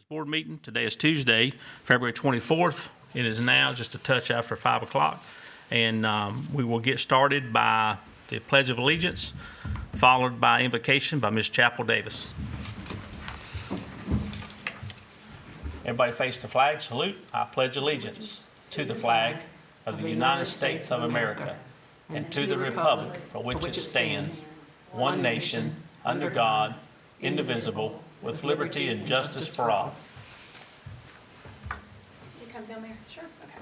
Board meeting. Today is Tuesday, February 24th. It is now just a touch after 5 o'clock. And we will get started by the Pledge of Allegiance, followed by invocation by Ms. Chapel Davis. Everybody face the flag, salute. I pledge allegiance to the flag of the United States of America and to the republic for which it stands, one nation, under God, indivisible, with liberty and justice for all. You come down there? Sure. Okay.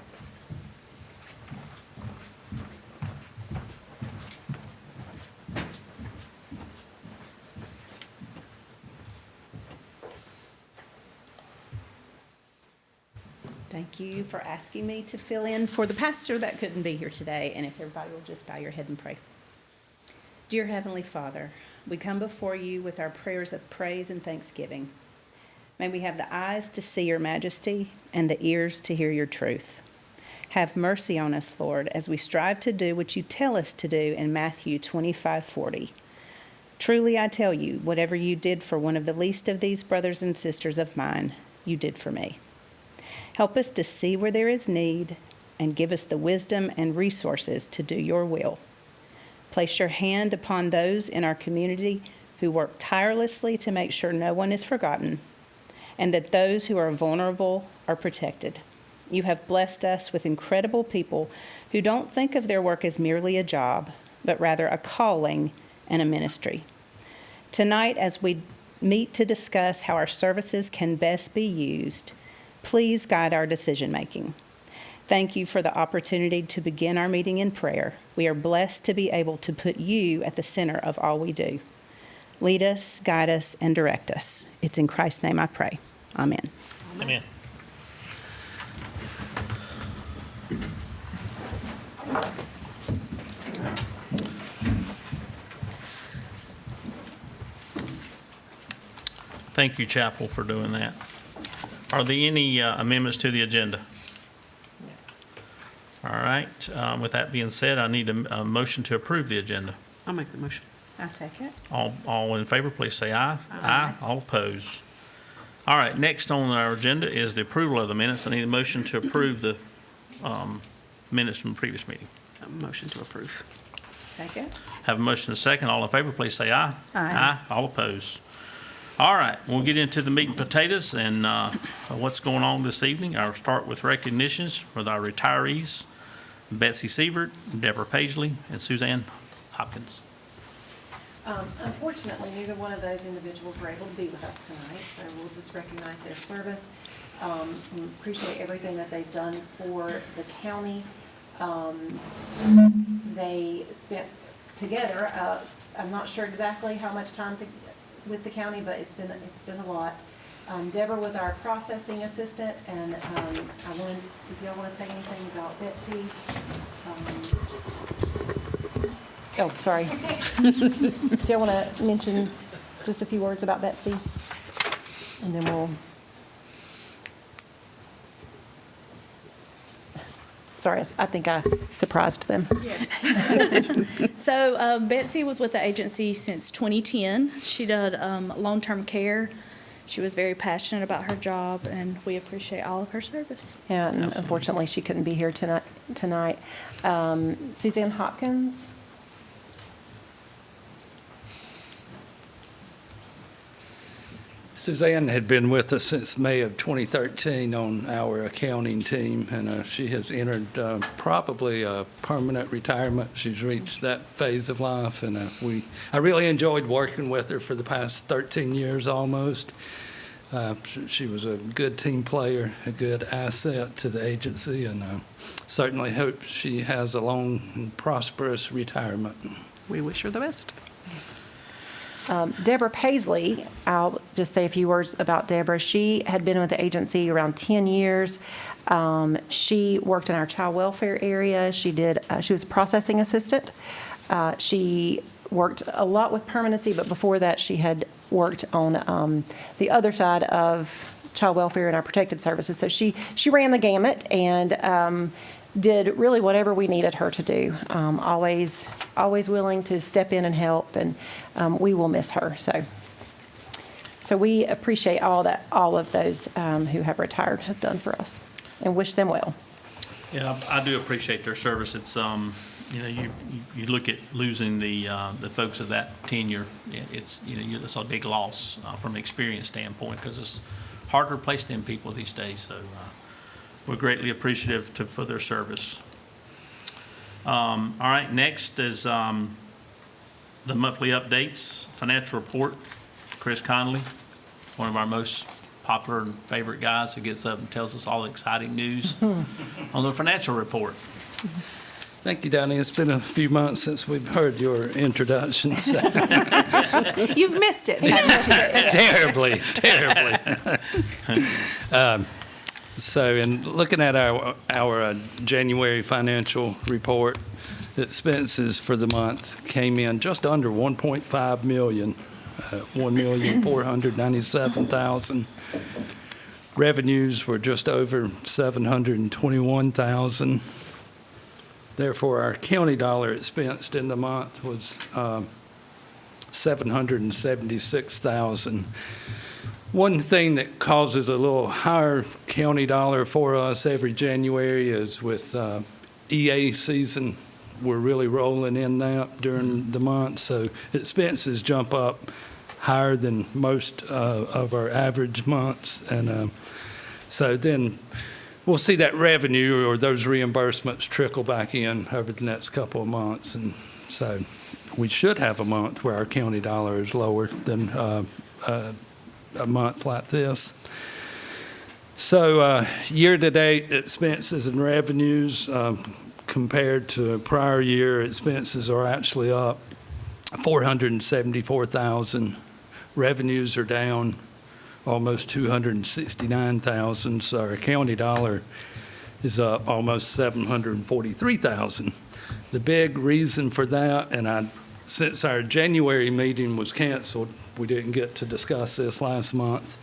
Thank you for asking me to fill in for the pastor that couldn't be here today. And if everybody will just bow your head and pray. Dear Heavenly Father, we come before you with our prayers of praise and thanksgiving. May we have the eyes to see your majesty and the ears to hear your truth. Have mercy on us, Lord, as we strive to do what you tell us to do in Matthew 25:40. Truly I tell you, whatever you did for one of the least of these brothers and sisters of mine, you did for me. Help us to see where there is need and give us the wisdom and resources to do your will. Place your hand upon those in our community who work tirelessly to make sure no one is forgotten and that those who are vulnerable are protected. You have blessed us with incredible people who don't think of their work as merely a job, but rather a calling and a ministry. Tonight, as we meet to discuss how our services can best be used, please guide our decision-making. Thank you for the opportunity to begin our meeting in prayer. We are blessed to be able to put you at the center of all we do. Lead us, guide us, and direct us. It's in Christ's name I pray. Amen. Amen. Thank you, Chapel, for doing that. Are there any amendments to the agenda? All right. With that being said, I need a motion to approve the agenda. I'll make the motion. I second. All in favor, please say aye. Aye. All opposed. All right. Next on our agenda is the approval of the minutes. I need a motion to approve the minutes from the previous meeting. A motion to approve. Second. Have a motion and a second. All in favor, please say aye. Aye. All opposed. All right, we'll get into the meat and potatoes and what's going on this evening. I'll start with recognitions with our retirees, Betsy Sievert, Deborah Paisley, and Suzanne Hopkins. Unfortunately, neither one of those individuals were able to be with us tonight, so we'll just recognize their service. We appreciate everything that they've done for the county. They spent together, I'm not sure exactly how much time with the county, but it's been a lot. Deborah was our processing assistant, and if y'all want to say anything about Betsy. Oh, sorry. Do y'all want to mention just a few words about Betsy? And then we'll. Sorry, I think I surprised them. So Betsy was with the agency since 2010. She did long-term care. She was very passionate about her job, and we appreciate all of her service. Yeah, and unfortunately, she couldn't be here tonight. Suzanne Hopkins. Suzanne had been with us since May of 2013 on our accounting team, and she has entered probably a permanent retirement. She's reached that phase of life, and I really enjoyed working with her for the past 13 years almost. She was a good team player, a good asset to the agency, and certainly hope she has a long and prosperous retirement. We wish her the best. Deborah Paisley, I'll just say a few words about Deborah. She had been with the agency around 10 years. She worked in our child welfare area. She was a processing assistant. She worked a lot with permanency, but before that she had worked on the other side of child welfare and our protective services. So she ran the gamut and did really whatever we needed her to do. Always willing to step in and help, and we will miss her. So So we appreciate all of those who have retired has done for us, and wish them well. Yeah, I do appreciate their service. It's, you look at losing the folks of that tenure, it's, it's a big loss from an experience standpoint, because it's hard to replace them people these days. So we're greatly appreciative for their service. All right, next is the monthly updates, financial report. Chris Conley, one of our most popular and favorite guys, who gets up and tells us all the exciting news on the financial report. Thank you, Donnie. It's been a few months since we've heard your introduction. So. You've missed it, haven't you? Terribly. So in looking at our January financial report, the expenses for the month came in just under 1.5 million, 1,497,000. Revenues were just over 721,000. Therefore, our county dollar expensed in the month was 776,000. One thing that causes a little higher county dollar for us every January is with EA season. We're really rolling in that during the month, so expenses jump up higher than most of our average months, and so then we'll see that revenue or those reimbursements trickle back in over the next couple of months, and so we should have a month where our county dollar is lower than a month like this. So year-to-date expenses and revenues compared to prior year, expenses are actually up 474,000. Revenues are down almost 269,000. So our county dollar is up almost 743,000. The big reason for that, and since our January meeting was canceled, we didn't get to discuss this last month.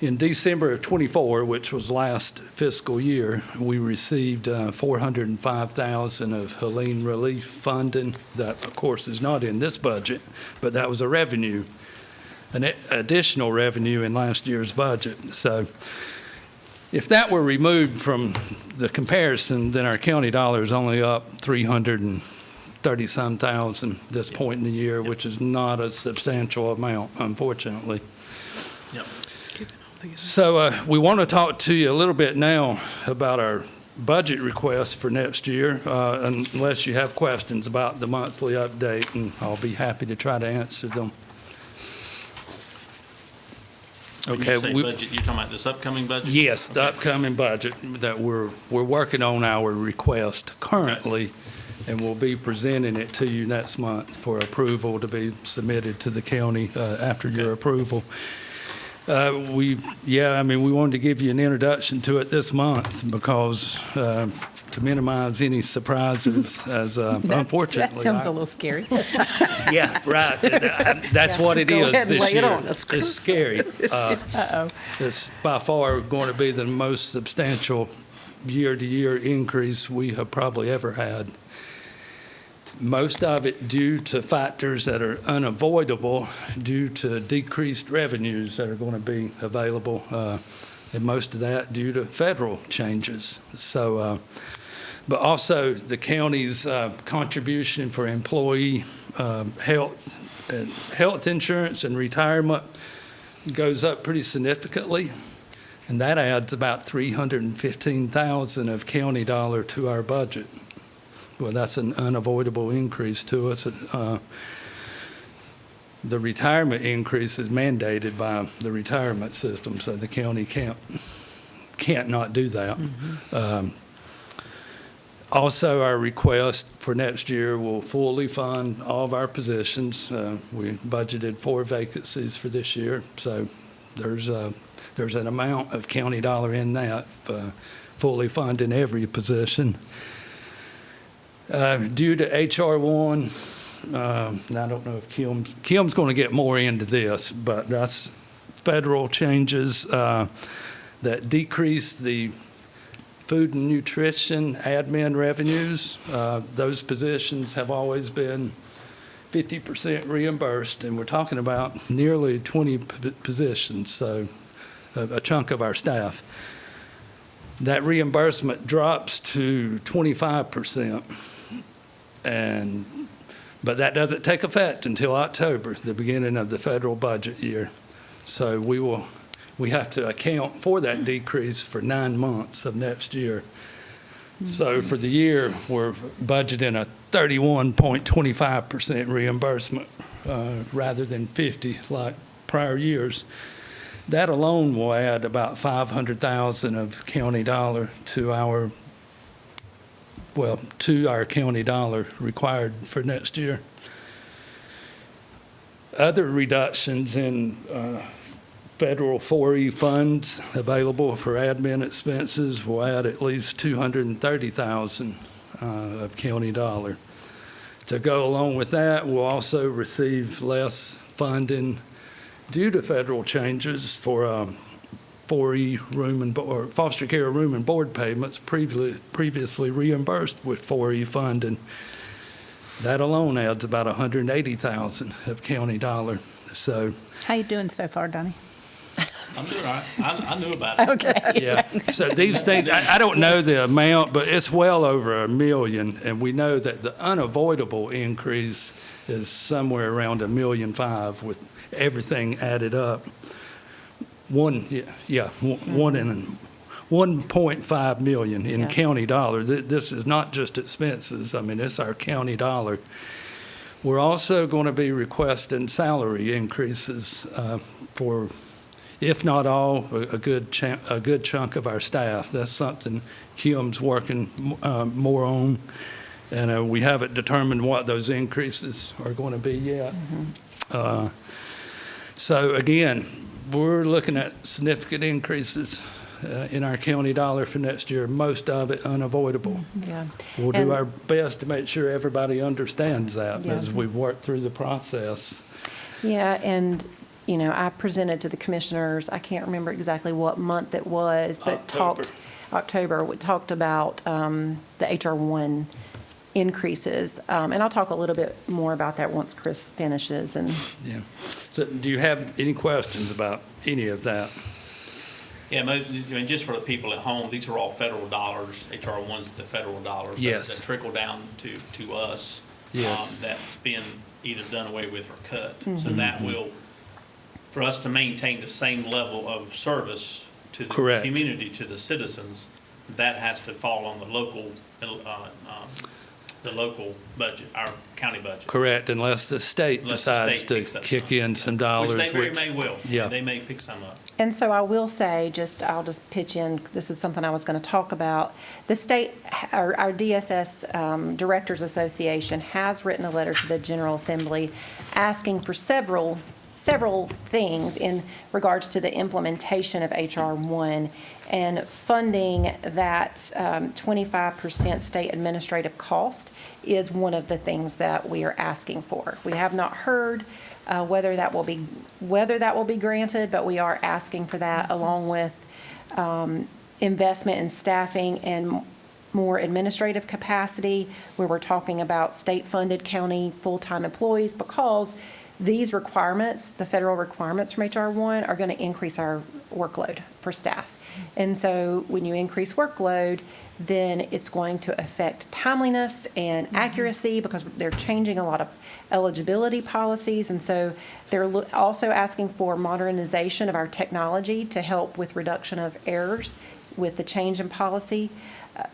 In December of '24, which was last fiscal year, we received $405,000 of Helene relief funding. That, of course, is not in this budget, but that was a revenue, an additional revenue in last year's budget. So if that were removed from the comparison, then our county dollar is only up 330-some thousand this point in the year, which is not a substantial amount, unfortunately. Yep. So we want to talk to you a little bit now about our budget request for next year, unless you have questions about the monthly update, and I'll be happy to try to answer them. Okay. You say budget, you're talking about this upcoming budget? Yes, the upcoming budget that we're working on our request currently, and we'll be presenting it to you next month for approval to be submitted to the county after your approval. We wanted to give you an introduction to it this month because to minimize any surprises, as unfortunately. That sounds a little scary. Yeah, right. That's what it Go is ahead and this lay it year. on us, Chris. It's scary. It's by far going to be the most substantial year-to-year increase we have probably ever had. Most of it due to factors that are unavoidable due to decreased revenues that are going to be available, and most of that due to federal changes. So, but also the county's contribution for employee health insurance and retirement goes up pretty significantly, and that adds about $315,000 of county dollar to our budget. Well, that's an unavoidable increase to us. The retirement increase is mandated by the retirement system, so the county can't not do that. Mm-hmm. Also, our request for next year will fully fund all of our positions. We budgeted 4 vacancies for this year, so there's an amount of county dollar in that, fully funding every position. Due to H.R. 1, I don't know if Kim's going to get more into this, but that's federal changes that decrease the food and nutrition admin revenues. Those positions have always been 50% reimbursed, and we're talking about nearly 20 positions, so a chunk of our staff. That reimbursement drops to 25%, but that doesn't take effect until October, the beginning of the federal budget year. So we have to account for that decrease for 9 months of next year. So for the year, we're budgeting a 31.25% reimbursement rather than 50 like prior years. That alone will add about $500,000 of county dollar to our county dollar required for next year. Other reductions in federal 4E funds available for admin expenses will add at least $230,000 of county dollar. To go along with that, we'll also receive less funding due to federal changes for 4E room and or foster care room and board payments previously reimbursed with 4E funding. That alone adds about $180,000 of county dollar. So, How you doing so far, Donnie? I'm doing all right. I knew about it. Okay. yeah. So these things, I don't know the amount, but it's well over $1 million, and we know that the unavoidable increase is somewhere around $1.5 million with everything added up. 1.5 million in county dollar. This is not just expenses. I mean, it's our county dollar. We're also going to be requesting salary increases for, if not all, a good chunk of our staff. That's something Kim's working more on, and we haven't determined what those increases are going to be yet. So again, we're looking at significant increases in our county dollar for next year, most of it unavoidable. Yeah. We'll And- do our best to make sure everybody understands that Yeah. as we work through the process. Yeah, and, I presented to the commissioners, I can't remember exactly what month it was, but October, we talked about the HR 1 increases. And I'll talk a little bit more about that once Chris finishes. And Yeah. So do you have any questions about any of that? Yeah, just for the people at home, these are all federal dollars. HR 1's the federal dollars. Yes. That trickle down to us. Yes. That's been either done away with or cut. So that will, for us to maintain the same level of service to the Correct. community, to the citizens, that has to fall on the local budget, our county budget. Correct, unless the state Unless the decides state to picks up kick some. in some dollars. Which they very may will. Yeah. They may pick some up. And so I will say, I'll just pitch in, this is something I was going to talk about. The state, our DSS Directors Association has written a letter to the General Assembly asking for several things in regards to the implementation of HR 1 and funding that 25% state administrative cost is one of the things that we are asking for. We have not heard whether that will be granted, but we are asking for that along with investment in staffing and more administrative capacity, where we're talking about state-funded county full-time employees, because these requirements, the federal requirements from HR 1, are going to increase our workload for staff. And so when you increase workload, then it's going to affect timeliness and accuracy, because they're changing a lot of eligibility policies. And so they're also asking for modernization of our technology to help with reduction of errors with the change in policy.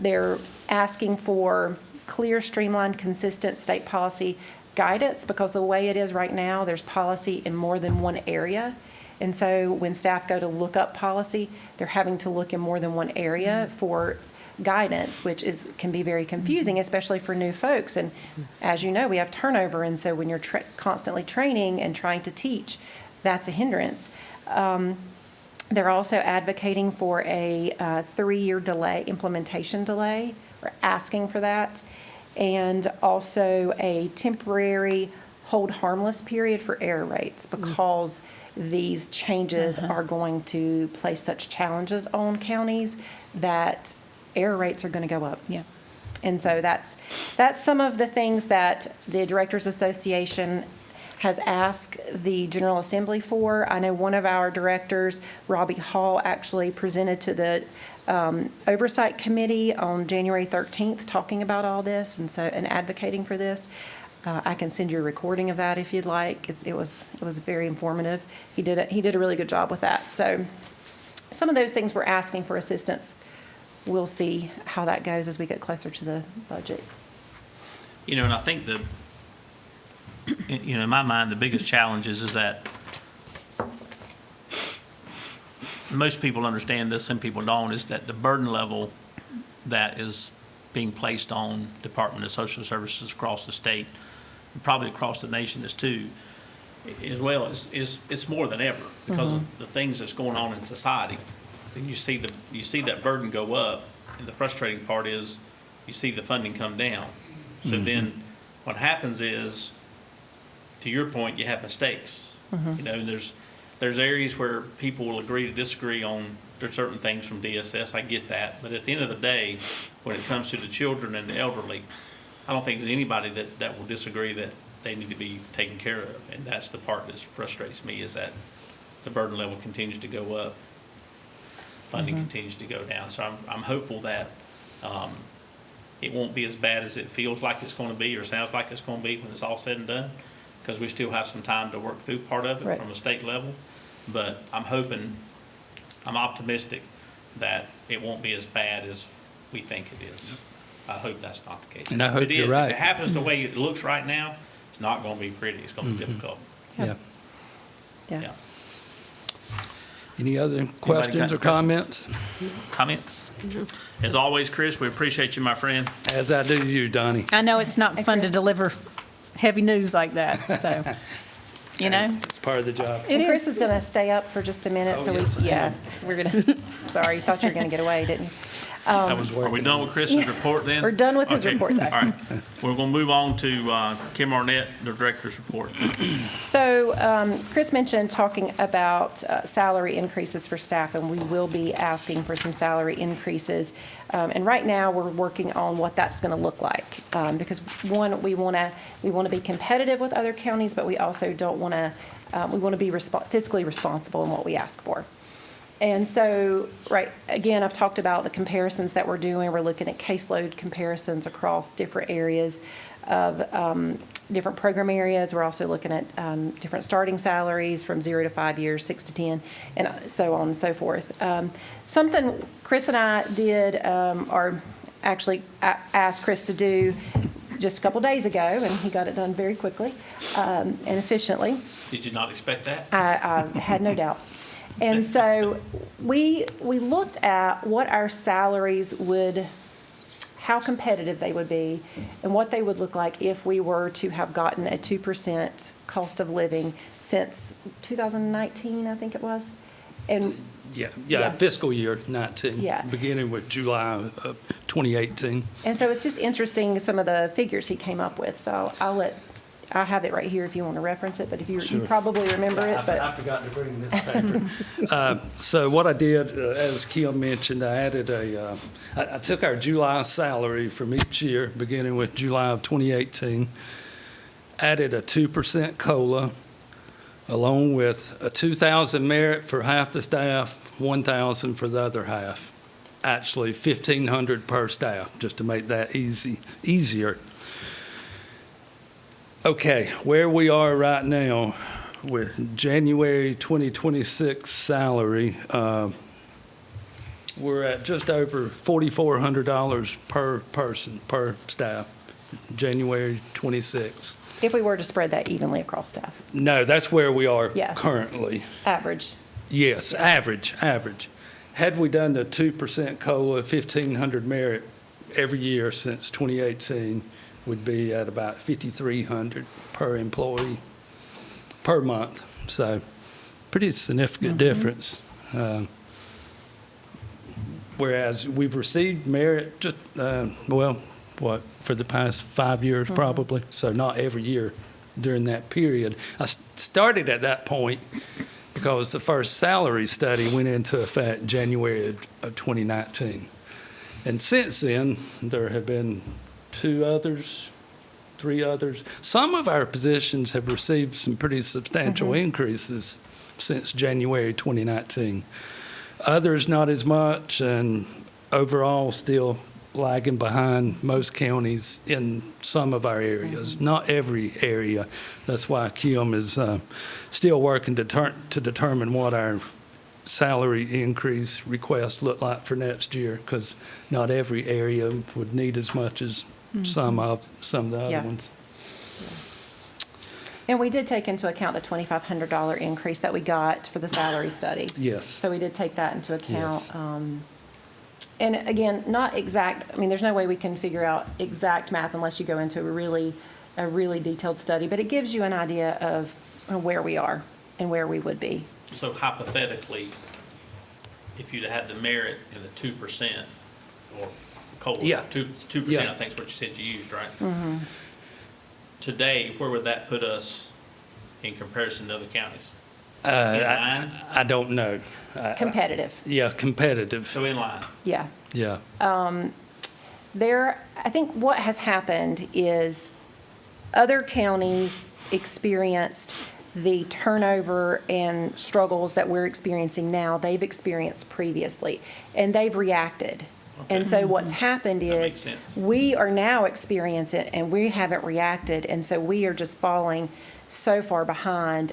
They're asking for clear, streamlined, consistent state policy guidance, because the way it is right now, there's policy in more than one area. And so when staff go to look up policy, they're having to look in more than one area for guidance, which can be very confusing, especially for new folks. And as you know, we have turnover, and so when you're constantly training and trying to teach, that's a hindrance. They're also advocating for a 3-year implementation delay, or asking for that, and also a temporary hold harmless period for error rates, because these changes are going to place such challenges on counties that error rates are going to go up. Yeah. And so that's some of the things that the Directors Association has asked the General Assembly for. I know one of our directors, Robbie Hall, actually presented to the Oversight Committee on January 13th, talking about all this and advocating for this. I can send you a recording of that if you'd like. It was very informative. He did a really good job with that. So some of those things we're asking for assistance. We'll see how that goes as we get closer to the budget. You know, and I think in my mind, the biggest challenge is that most people understand this, some people don't, is that the burden level that is being placed on Department of Social Services across the state, and probably across the nation is too, as well, it's more than ever because of the things that's going on in society. And you see that burden go up, and the frustrating part is you see the funding come down. So then what happens is, to your point, you have mistakes. You know, and there's areas where people will agree to disagree on there's certain things from DSS. I get that, but at the end of the day, when it comes to the children and the elderly, I don't think there's anybody that will disagree that they need to be taken care of. And that's the part that frustrates me, is that the burden level continues to go up, funding continues to go down. So I'm hopeful that it won't be as bad as it feels like it's going to be or sounds like it's going to be when it's all said and done, because we still have some time to work through part of it from a state level. But I'm optimistic that it won't be as bad as we think it is. I hope that's not the case. And I hope you're right. If it happens the way it looks right now, it's not going to be pretty. It's going to be difficult. Yeah. Yeah. Any other questions or comments? Comments? As always, Chris, we appreciate you, my friend. As I do you, Donnie. I know it's not fun to deliver heavy news like that, so, you know. It's part of the job. And Chris is going to stay up for just a minute, Oh, so yes, I am. we're going to, sorry, thought you were going to get away, didn't you? I was Are we working. done with Chris's report then? We're done with his Okay. report, though. All right. We're going to move on to Kim Arnett, the director's report. So Chris mentioned talking about salary increases for staff, and we will be asking for some salary increases. And right now, we're working on what that's going to look like. Because one, we want to be competitive with other counties, but we also don't want to, we want to be fiscally responsible in what we ask for. And so, right, again, I've talked about the comparisons that we're doing. We're looking at caseload comparisons across different areas of different program areas. We're also looking at different starting salaries from 0 to 5 years, 6 to 10, and so on and so forth. Something Chris and I did, or actually asked Chris to do just a couple days ago, and he got it done very quickly and efficiently. Did you not expect that? I had no doubt. And so we looked at what our salaries would, how competitive they would be, and what they would look like if we were to have gotten a 2% cost of living since 2019, I think it was. And Yeah, fiscal year 19. Yeah. Beginning with July of 2018. And so it's just interesting, some of the figures he came up with. So I have it right here if you want to reference it, but if you Sure. probably remember it. I But forgot to bring this paper. So what I did, as Kim mentioned, I added I took our July salary from each year, beginning with July of 2018, added a 2% COLA, along with a 2,000 merit for half the staff, 1,000 for the other half. Actually, 1,500 per staff, just to make that easier. Okay, where we are right now with January 2026 salary, we're at just over $4,400 per person, per staff, January 26. if we were to spread that evenly across staff, No, that's where we are Yeah. currently. average. Yes, average. Had we done the 2% COLA, 1,500 merit every year since 2018, would be at about $5,300 per employee per month. So pretty significant difference. Whereas we've received merit just, for the past 5 years probably, so not every year during that period. I started at that point because the first salary study went into effect January of 2019. And since then, there have been 2 others, 3 others. Some of our positions have received some pretty substantial increases since January 2019. Others not as much, and overall still lagging behind most counties in some of our areas, not every area. That's why Kim is still working to determine what our salary increase requests look like for next year, because not every area would need as much as some of the other Yeah. ones. And we did take into account the $2,500 increase that we got for the salary study. Yes. So we did take that into account. Yes. And again, not exact, I mean, there's no way we can figure out exact math unless you go into a really detailed study, but it gives you an idea of where we are and where we would be. So hypothetically, if you'd had the merit in the 2% or COLA, Yeah. 2%, Yeah. I think is what you said you used, right? Today, where would that put us in comparison to other counties? In line? I don't know. Competitive, Yeah, competitive. So in line. yeah. Yeah. I think what has happened is other counties experienced the turnover and struggles that we're experiencing now, they've experienced previously, and they've reacted. And so what's happened That makes is, sense. we are now experiencing it, and we haven't reacted, and so we are just falling so far behind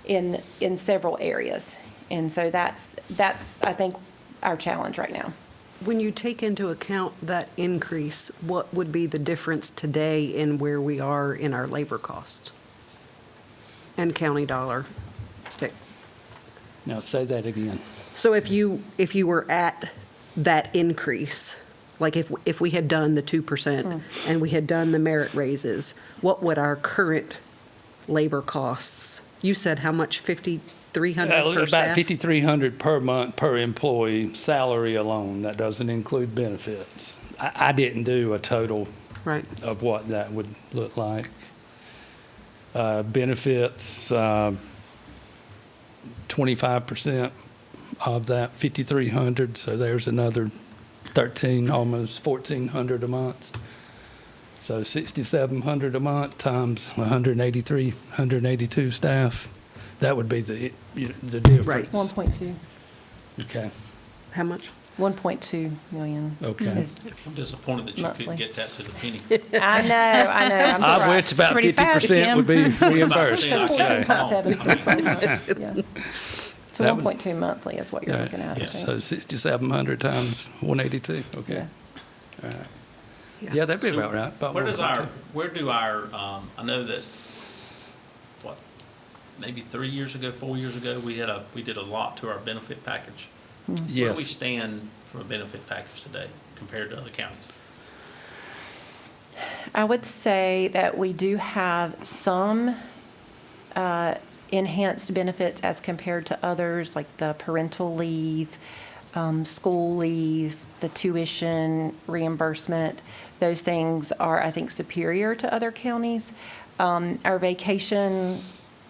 in several areas. And so that's, I think, our challenge right now. When you take into account that increase, what would be the difference today in where we are in our labor costs and county dollar? Okay. Now say that again. So if you were at that increase, like if we had done the 2% and we had done the merit raises, what would our current labor costs? You said how much, 5,300 per About staff? 5,300 per month per employee, salary alone. That doesn't include benefits. I didn't do a total Right. of what that would look like. Benefits, 25% of that 5,300, so there's another 13, almost 1,400 a month. So 6,700 a month times 183, 182 staff. That would be the difference. Right. 1.2, Okay, How much? 1.2 million. okay. I'm disappointed that you Monthly. couldn't get that to the penny. I know. I'm I surprised. bet about Pretty fast, 50% would be reimbursed. About I'd say. 14.7. Yeah. So That was- 1.2 monthly is what you're Right. looking at, I Yeah, think. So 6,700 times 182, okay. Yeah. All right. Yeah, that'd be So about right. about Where do 1.2. our, I know that, maybe 3 years ago, 4 years ago, we did a lot to our benefit package. Where do we Yes. stand from a benefit package today compared to other counties? I would say that we do have some enhanced benefits as compared to others, like the parental leave, school leave, the tuition reimbursement. Those things are, I think, superior to other counties. Our vacation,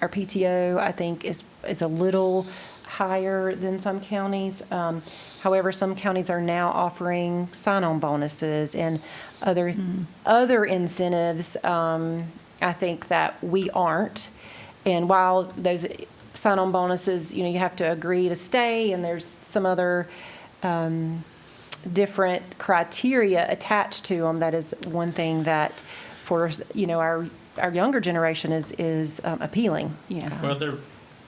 our PTO, I think, is a little higher than some counties. However, some counties are now offering sign-on bonuses and other incentives, I think, that we aren't. And while those sign-on bonuses, you have to agree to stay, and there's some other different criteria attached to them, that is one thing that for, our younger generation is appealing. Yeah. Well,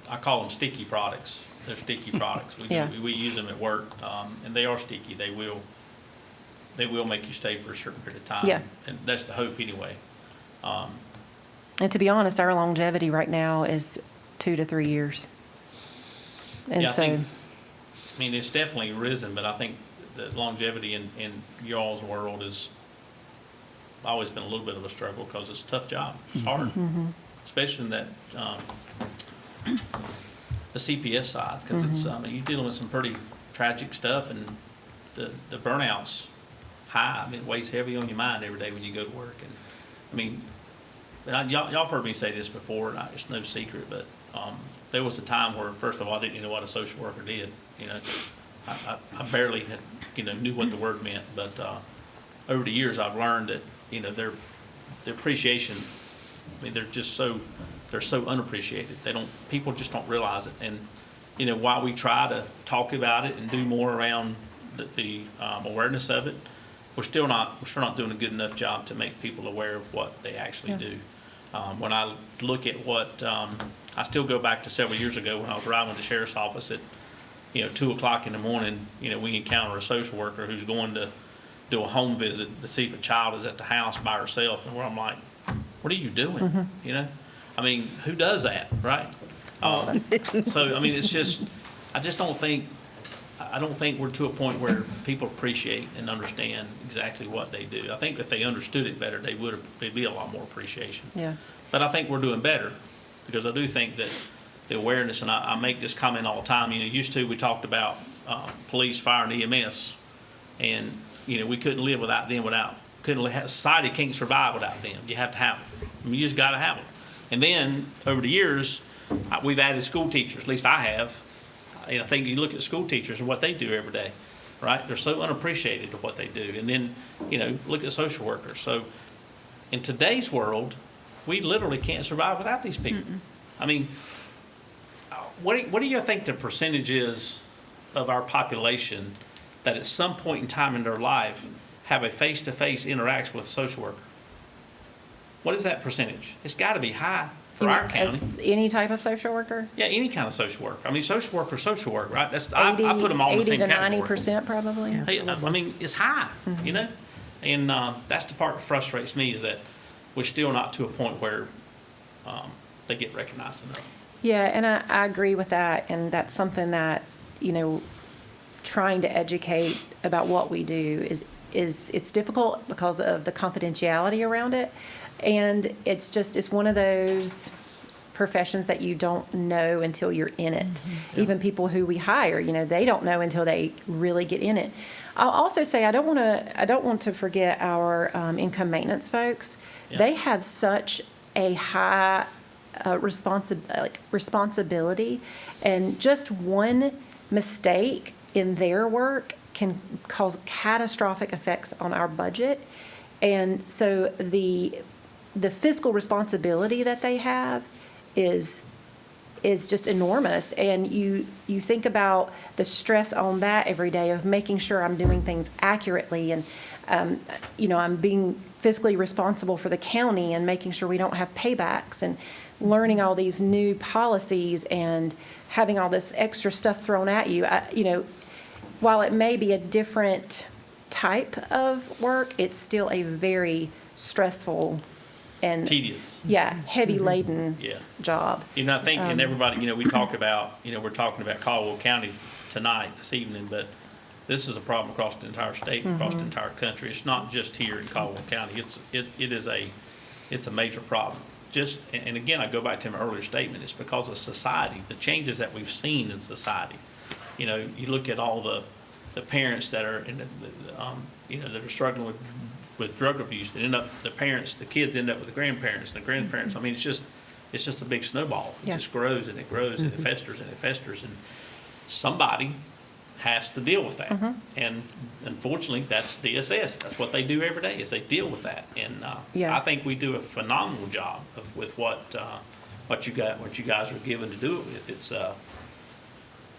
I call them sticky products. They're sticky products. Yeah. We use them at work, and they are sticky. They will make you stay for a certain period of time. Yeah. And that's the hope anyway. And to be honest, our longevity right now is 2 to 3 years. And Yeah, I so, think- I mean, it's definitely risen, but I think the longevity in y'all's world has always been a little bit of a struggle because it's a tough job. It's hard, especially in that, the CPS side, because it's, you're dealing with some pretty tragic stuff, and the burnout's high. I mean, it weighs heavy on your mind every day when you go to work. And I mean, y'all have heard me say this before, and it's no secret, but there was a time where, first of all, I didn't even know what a social worker did. I barely had, knew what the word meant, but over the years, I've learned that, their appreciation, I mean, they're so unappreciated. People just don't realize it. And, while we try to talk about it and do more around the awareness of it, we're still not doing a good enough job to make people aware of what they actually do. When I look at what, I still go back to several years ago when I was riding with the sheriff's office at, 2 o'clock in the morning, we encounter a social worker who's going to do a home visit to see if a child is at the house by herself, and where I'm like, what are you doing? I mean, who does that, right? So, I mean, it's just, I don't think we're to a point where people appreciate and understand exactly what they do. I think if they understood it better, there'd be a lot more appreciation. Yeah. But I think we're doing better, because I do think that the awareness, and I make this comment all the time, used to, we talked about police, fire, and EMS, and, we couldn't live without them, society can't survive without them. You have to have them. I mean, you just got to have them. And then, over the years, we've added school teachers, at least I have. I think you look at school teachers and what they do every day, right? They're so unappreciated of what they do. And then, look at social workers. So, in today's world, we literally can't survive without these people. I mean, what do you think the percentage is of our population that at some point in time in their life have a face-to-face interaction with a social worker? What is that percentage? It's got to be high for our county. As any type of social worker? Yeah, any kind of social worker. I mean, social work, right? I put them all in the same category. 80 to 90% probably. Yeah. Hey, I mean, it's high, And that's the part that frustrates me, is that we're still not to a point where they get recognized enough. Yeah, and I agree with that, and that's something that, trying to educate about what we do it's difficult because of the confidentiality around it, and it's one of those professions that you don't know until you're in it. Even people who we hire, they don't know until they really get in it. I'll also say I don't want to forget our income maintenance folks. Yeah. They have such a high responsibility, and just one mistake in their work can cause catastrophic effects on our budget. And so the fiscal responsibility that they have is just enormous. And you think about the stress on that every day of making sure I'm doing things accurately, and I'm being fiscally responsible for the county and making sure we don't have paybacks, and learning all these new policies and having all this extra stuff thrown at you. While it may be a different type of work, it's still a very stressful and Tedious. heavy laden job. I think, and everybody, we talk about, we're talking about Caldwell County tonight, this evening, but this is a problem across the entire state, across the entire country. It's not just here in Caldwell County. It's a major problem. And again, I go back to my earlier statement, it's because of society, the changes that we've seen in society. You look at all the parents that are that are struggling with drug abuse, the kids end up with the grandparents, and the grandparents. I mean, it's just a big snowball. It just grows and it grows and it festers and it festers, and somebody has to deal with that. And unfortunately, that's DSS. That's what they do every day, is they deal with that. And I think we do a phenomenal job with what you guys are given to do it with.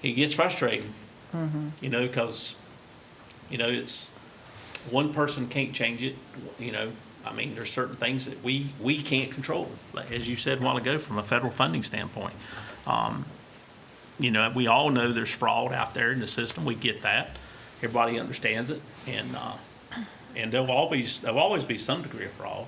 It gets frustrating, because it's one person can't change it. I mean, there's certain things that we can't control, like, as you said a while ago, from a federal funding standpoint. We all know there's fraud out there in the system. We get that. Everybody understands it, and there'll always be some degree of fraud.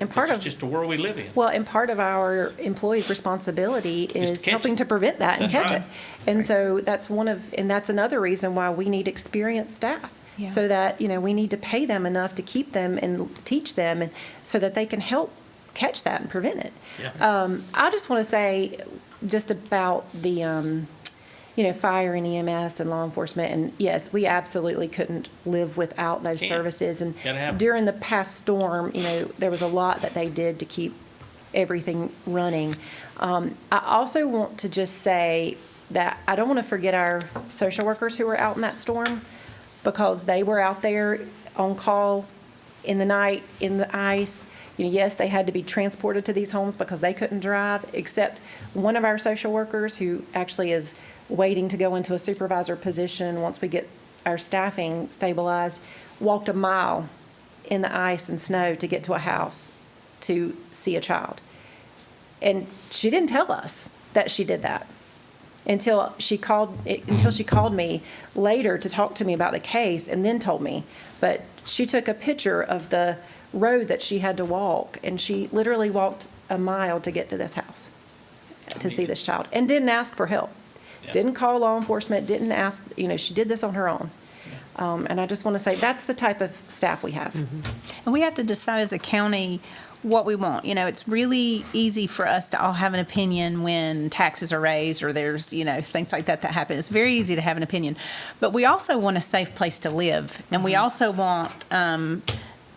And part of just the world we live in. Well, and part of our employees' responsibility is helping it. to prevent that and That's catch right. it. And so that's another reason why we need experienced staff. Yeah. So that, we need to pay them enough to keep them and teach them, and so that they can help catch that and prevent it. Yeah. I just want to say just about the, fire and EMS and law enforcement. And yes, we absolutely couldn't live without those services. And Gotta have 'em. during the past storm, there was a lot that they did to keep everything running. I also want to just say, that I don't want to forget our social workers who were out in that storm, because they were out there on call in the night, in the ice. You know, yes, they had to be transported to these homes because they couldn't drive, except one of our social workers, who actually is waiting to go into a supervisor position once we get our staffing stabilized, walked a mile in the ice and snow to get to a house to see a child. And she didn't tell us that she did that until she called me later to talk to me about the case, and then told me. But she took a picture of the road that she had to walk, and she literally walked a mile to get to this house to see this child, and didn't ask for help. Yeah. Didn't call law enforcement, didn't ask, she did this on her own. And I just want to say, that's the type of staff we have. And we have to decide as a county what we want. It's really easy for us to all have an opinion when taxes are raised or there's, things like that happen. It's very easy to have an opinion. But we also want a safe place to live. And we also want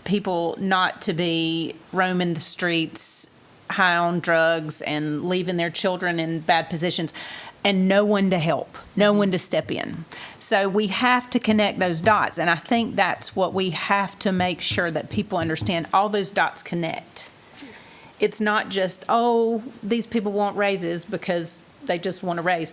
people not to be roaming the streets high on drugs and leaving their children in bad positions, and no one to help, no one to step in. So we have to connect those dots, and I think that's what we have to make sure that people understand. All those dots connect. It's not just, these people want raises because they just want a raise.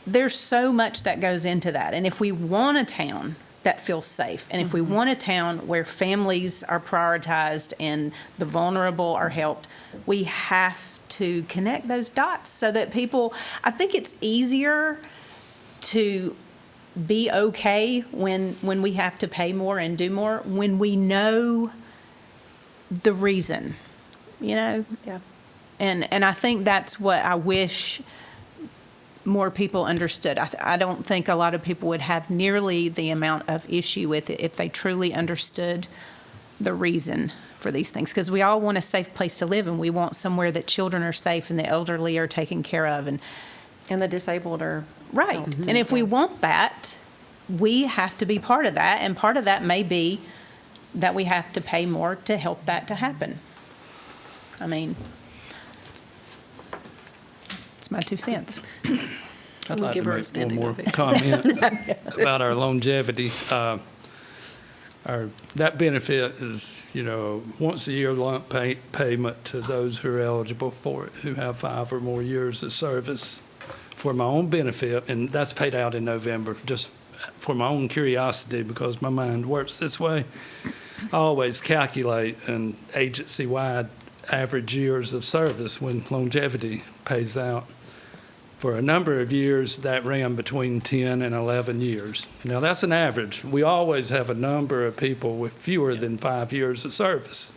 There's so much that goes into that, and if we want a town that feels safe, and if we want a town where families are prioritized and the vulnerable are helped, we have to connect those dots so that people, I think it's easier to be okay when we have to pay more and do more when we know the reason, Yeah. And I think that's what I wish more people understood. I don't think a lot of people would have nearly the amount of issue with it if they truly understood the reason for these things, because we all want a safe place to live, and we want somewhere that children are safe and the elderly are taken care of, and And the disabled are. right. helped. And if we want that, we have to be part of that, and part of that may be that we have to pay more to help that to happen. I mean, it's my 2 cents. I'd We'll like give to her a make standing one more ovation. comment about our longevity. That benefit is, once a year lump payment to those who are eligible for it, who have 5 or more years of service. For my own benefit, and that's paid out in November, just for my own curiosity, because my mind works this way, I always calculate an agency-wide average years of service when longevity pays out. For a number of years, that ran between 10 and 11 years. Now, that's an average. We always have a number of people with fewer than 5 years of service.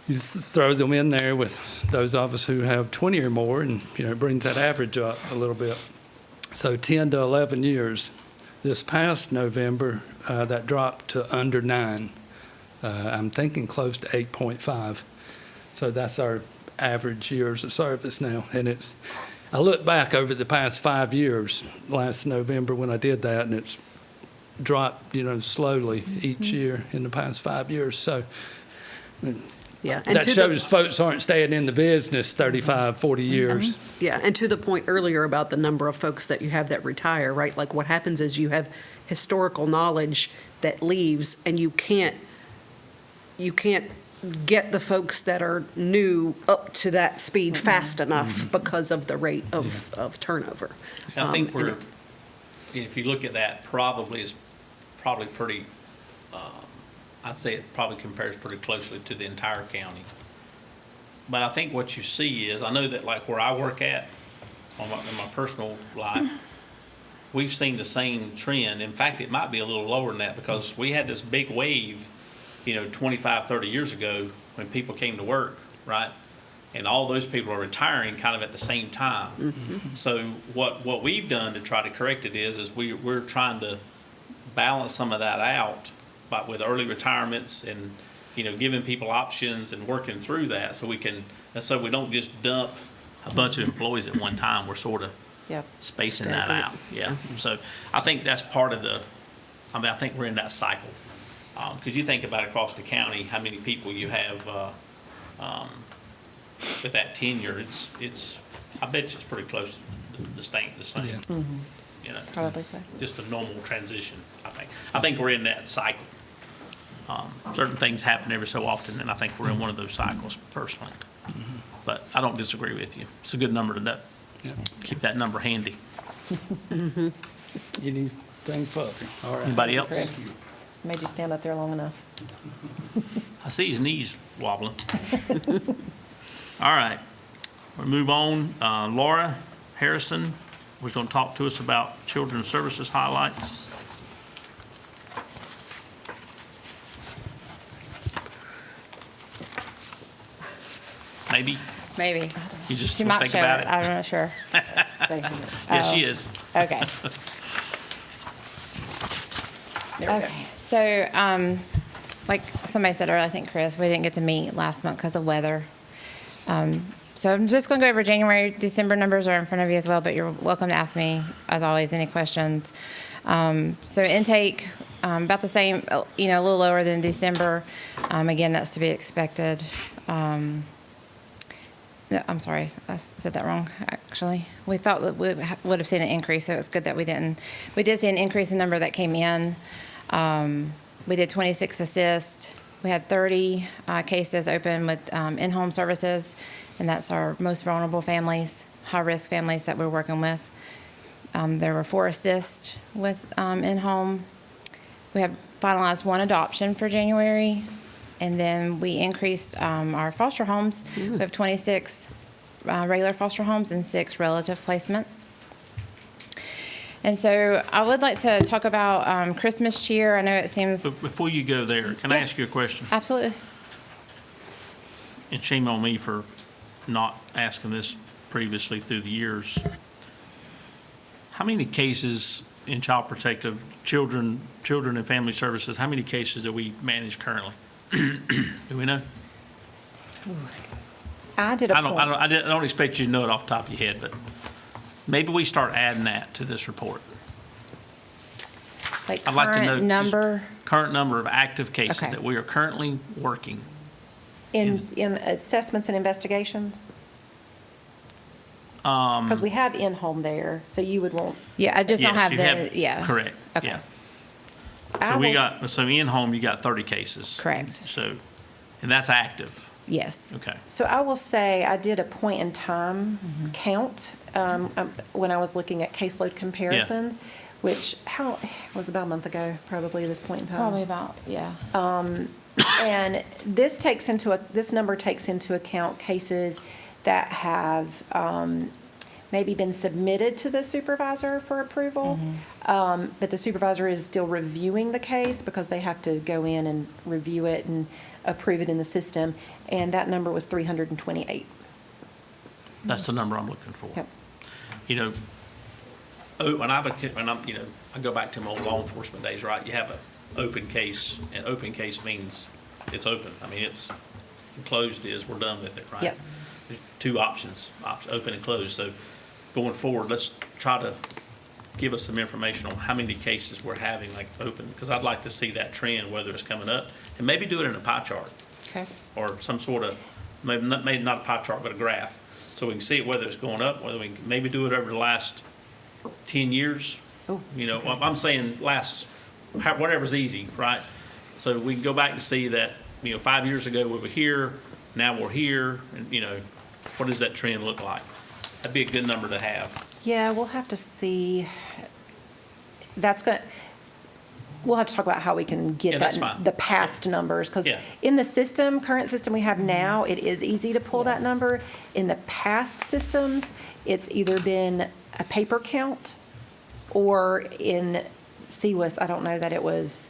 You just throw them in there with those of us who have 20 or more, and, it brings that average up a little bit. So 10 to 11 years. This past November, that dropped to under 9. I'm thinking close to 8.5. So that's our average years of service now. And I look back over the past 5 years, last November when I did that, and it's dropped, slowly each year in the past 5 years. So Yeah. And that to the- shows folks aren't staying in the business 35, 40 years. Yeah, and to the point earlier about the number of folks that you have that retire, right? Like what happens is you have historical knowledge that leaves, and you can't get the folks that are new up to that speed fast enough because of the rate of turnover. I think if you look at that, probably pretty, I'd say it probably compares pretty closely to the entire county. But I think what you see is, I know that like where I work at, in my personal life, we've seen the same trend. In fact, it might be a little lower than that, because we had this big wave, 25, 30 years ago when people came to work, right? And all those people are retiring kind of at the same time. Mm-hmm. So what we've done to try to correct it is we're trying to balance some of that out with early retirements and, giving people options and working through that so we don't just dump a bunch of employees at one time. We're sort of spacing that out. Yeah. So I think that's part of I think we're in that cycle. Because you think about across the county, how many people you have with that tenure, I bet you it's pretty close to the same, Yeah. you know. Probably so. Just a normal transition, I think. I think we're in that cycle. Certain things happen every so often, and I think we're in one of those cycles personally. But I don't disagree with you. It's a good number to know. Yeah. Keep that number handy. Anything further? All right. Anybody else? Chris. Made you stand up there long enough. I see his knees wobbling. All right, we'll move on. Laura Harrison was going to talk to us about children's services highlights. Maybe Maybe. you just She don't might think show about it. it. I'm not sure. Yes, she is. Okay. There we go. Okay. So, like somebody said earlier, I think Chris, we didn't get to meet last month because of weather. So I'm just going to go over January, December numbers are in front of you as well, but you're welcome to ask me, as always, any questions. So intake, about the same, a little lower than December. Again, that's to be expected. No, I'm sorry, I said that wrong, actually. We thought that we would have seen an increase, so it's good that we didn't. We did see an increase in number that came in. We did 26 assists. We had 30 cases open with in-home services, and that's our most vulnerable families, high-risk families that we're working with. There were 4 assists with in-home. We have finalized 1 adoption for January, and then we increased our foster homes. We have 26 regular foster homes and 6 relative placements. And so I would like to talk about Christmas cheer. I know it seems... But before you go there, can I Yeah. ask you a question? Absolutely. And shame on me for not asking this previously through the years. How many cases in child protective, children and family services, how many cases do we manage currently? Do we know? I did a point. I don't expect you to know it off the top of your head, but maybe we start adding that to this report. Like I'd like to know current just number. current number of active cases Okay. that we are currently working. In assessments and investigations? Because we have in-home there, so you would want, Yeah, I just don't Yes, have you the, yeah. Correct, Okay. yeah. I So we will- got, so in-home, you got 30 cases. Correct. So, and that's active, Yes. okay. So I will say, I did a point in time count when I was looking at caseload comparisons, which, was about a month ago, probably at this point in time. Probably about, yeah. And this number takes into account cases that have maybe been submitted to the supervisor for approval, but the supervisor is still reviewing the case because they have to go in and review it and approve it in the system, and that number was 328. That's the number I'm looking for. Yep. You know, I go back to my old law enforcement days, right? You have an open case, and open case means it's open. I mean, it's, closed is, we're done with it, right? Yes. There's 2 options, open and closed. So going forward, let's try to give us some information on how many cases we're having like open, because I'd like to see that trend, whether it's coming up, and maybe do it in a pie chart Okay. or some sort of, maybe not a pie chart, but a graph, so we can see whether it's going up, whether we can maybe do it over the last 10 years. Oh, You know, I'm saying whatever's easy, right? So we can go back and see that, 5 years ago we were here, now we're here, and, what does that trend look like? That'd be a good number to have. Yeah, we'll have to see. We'll have to talk about how we can Yeah, get that's fine. the past numbers, because Yeah. in the current system we have now, it is easy to pull that number. In the past systems, it's either been a paper count, or in CWIS, I don't know that it was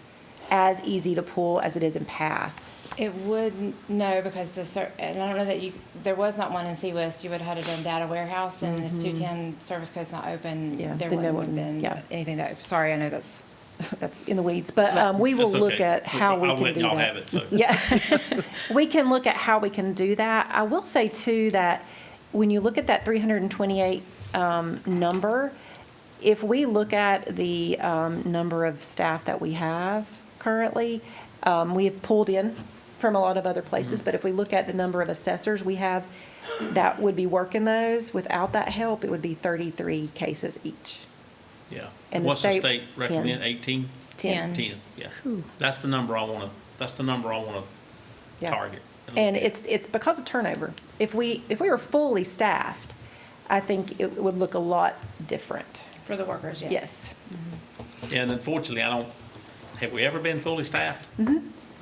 as easy to pull as it is in PATH. It would, no, because and I don't know that there was not one in CWIS. You would have had it in data warehouse, and if 210 service code's not open, Yeah, there then there wouldn't have wouldn't- been yeah. anything that, sorry, I know that's, That's in the weeds, but we will That's look okay. at how we I'll can let do y'all that. have it, so. Yeah, we can look at how we can do that. I will say too that when you look at that 328 number, if we look at the number of staff that we have currently, we have pulled in from a lot of other places, but if we look at the number of assessors we have that would be working those, without that help, it would be 33 cases each. Yeah. And the What's the state- state 10. recommend, 18? 10. 10, yeah. That's the number I want to Yeah. target. And it's because of turnover. If we were fully staffed, I think it would look a lot different. For the workers, yes. Yes. Yeah, and unfortunately, have we ever been fully staffed?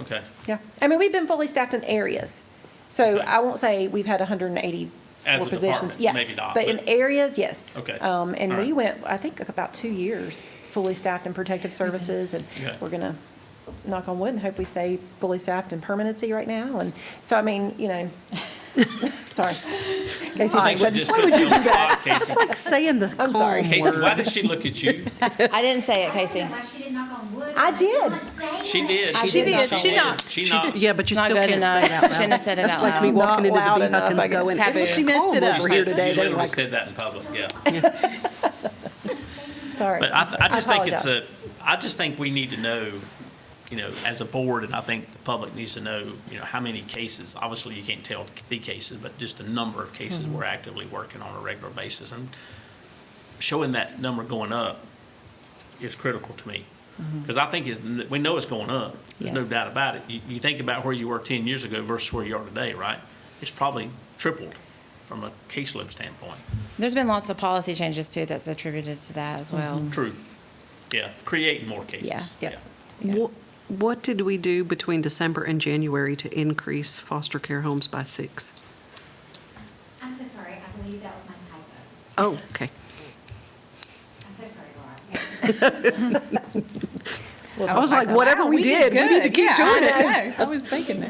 Okay. Yeah. I mean, we've been fully staffed in areas. So Okay. I won't say we've had 184 As a positions. department, Yeah. maybe not, But in but- areas, yes. Okay. And All we right. went, I think, about 2 years fully staffed in protective services, and Okay. we're going to knock on wood and hope we stay fully staffed in permanency right now. And so, I mean, sorry. Casey, I think she just put you on the spot, It's Casey. like saying the I'm sorry. calm Casey, word. why did she look at you? I didn't say it, Casey. Why she didn't knock on wood? I did. She did. She did. She knocked. She knocked. Yeah, but you Not still good can't enough. say it out Shouldn't have said it That's out like me loud. walking into Not loud the B. enough, Huckins I guess. going, Taboo. "It She messed calm it up. over You here said- today." You They were literally like, said that in public, yeah. Sorry. But I just think it's apologize. I just think we need to know, as a board, and I think the public needs to know, how many cases, obviously you can't tell the cases, but just the number of cases we're actively working on a regular basis. And showing that number going up is critical to me. Because I think we know it's going up. There's no Yes. doubt about it. You think about where you were 10 years ago versus where you are today, right? It's probably tripled from a caseload standpoint. There's been lots of policy changes too that's attributed to that as well. True. Yeah, creating more cases. Yeah. Yeah. What did we do between December and January to increase foster care homes by 6? I'm so sorry, I believe that was my typo. Oh, okay. I'm so sorry, Laura. I was like, whatever we did, we need to keep doing it. I was thinking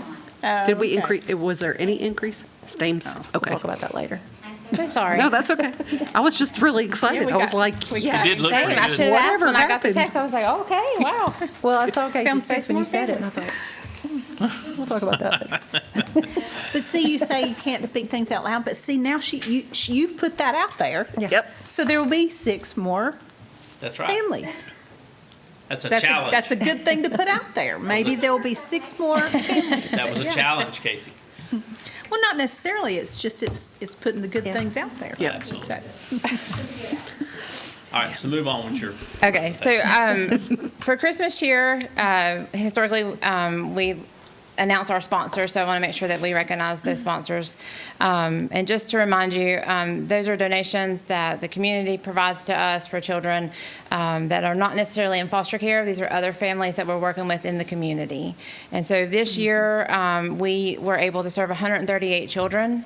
that. Did we increase, was there any increase? Stames? We'll Okay. talk about that later. I'm So sorry. No, that's okay. I was just really excited. I was like, It yes. did look Same. pretty I good. should have asked Whatever when I got the happened? text. I was like, oh, okay, wow. Well, I saw Found Casey's six face when more you said it, and I families. thought, we'll talk about that. But see, you say you can't speak things out loud, but see, now you've put that out there. Yeah. Yep. So there will be 6 more That's right. families. That's a That's challenge. That's a good thing to put out there. Maybe there will be 6 more families. That was a challenge, Casey. Well, not necessarily, it's just, it's putting the good Yeah. things out there. Yeah. Absolutely. So- All right, so move on with your. Okay, so for Christmas cheer, historically, we announce our sponsors, so I want to make sure that we recognize those sponsors. And just to remind you, those are donations that the community provides to us for children that are not necessarily in foster care. These are other families that we're working with in the community. And so this year, we were able to serve 138 children.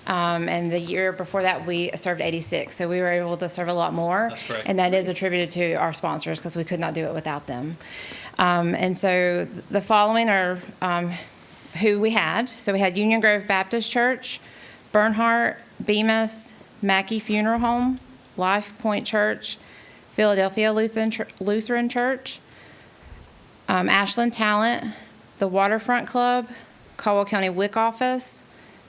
And the year before that, we served 86. So we were able to serve a lot more. That's great. And that is attributed to our sponsors because we could not do it without them. And so the following are who we had. So we had Union Grove Baptist Church, Bernhardt, Bemis, Mackey Funeral Home, Life Point Church, Philadelphia Lutheran Church, Ashland Talent, the Waterfront Club, Caldwell County WIC Office,